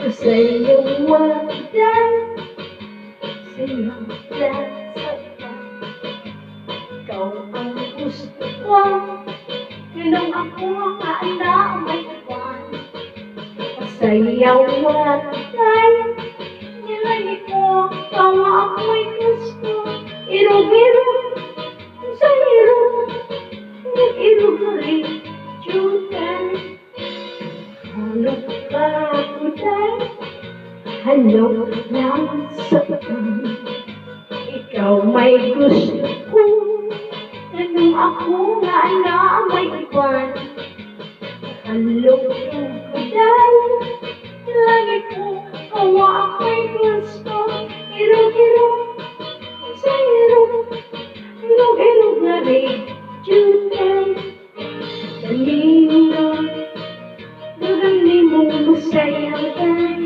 Sa'yong wagan, sa'yong lasaka. Ikaw ang gusto ko, ganun ako ang na may iwan. Sa'yong wagan, nilagay ko, tawa ako'y gusto. Irog-irog, sa irog, nag-irog na rin, jugan. Halog ka ako dahil, halog lang sa pagkain. Ikaw may gusto ko, ganun ako nga na may iwan. Halog ko dahil, lagi ko, kawa ako'y gusto. Irog-irog, sa irog, irog-irog na rin, jugan. Dalino, darami mong masayagan.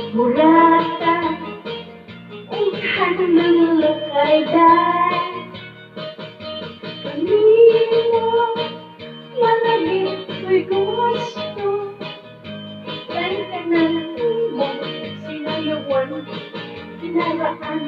Murata, ungkan ng lakaydan. Kanino, malagit ko'y gusto. Dahil ka na mo, sinayawan, pinaraan.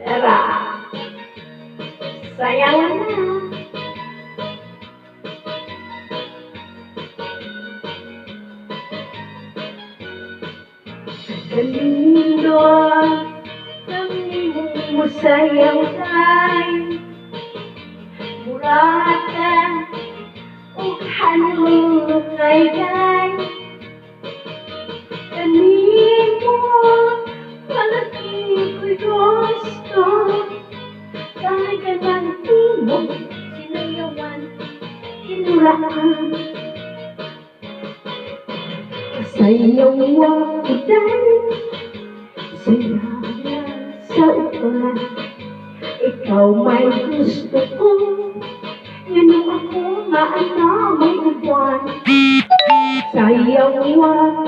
Dara, sayang na. Kanino, kami mo sayang kay murata, ughan mo kay gay. Kanino, malaki ko'y gusto. Dahil ka ng timog, sinayawan, kinuraan. Sa'yong wagan, sinaya sa ulan. Ikaw may gusto ko, ganun ako nga na may uwan. Sa'yong wagan,